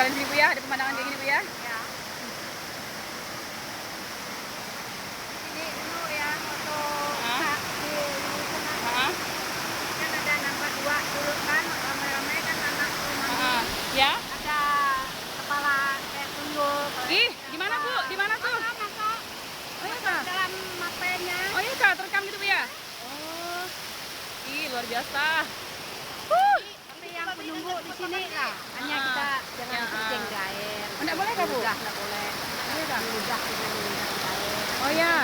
kalian sini Bu ya, ada pemandangan kayak gini Bu ya. Ya. Ini dulu ya foto Hah? di sana. Heeh. Kan ada nambah 2 dulu kan ramai-ramai kan anak rumah Heeh. ini. Ya. Ada kepala kayak tuyul. Ih, di mana Bu? Di mana tuh? Oh iya Kak. Dalam mapenya. Oh iya Kak, terekam gitu Bu ya. Oh. Ih, luar biasa. Tapi yang penunggu di sini lah. Hanya kita jangan Ya, kencing di air. Enggak boleh Kak Bu? Enggak boleh. Iya Kak. Mudah dengan di air. Oh ya.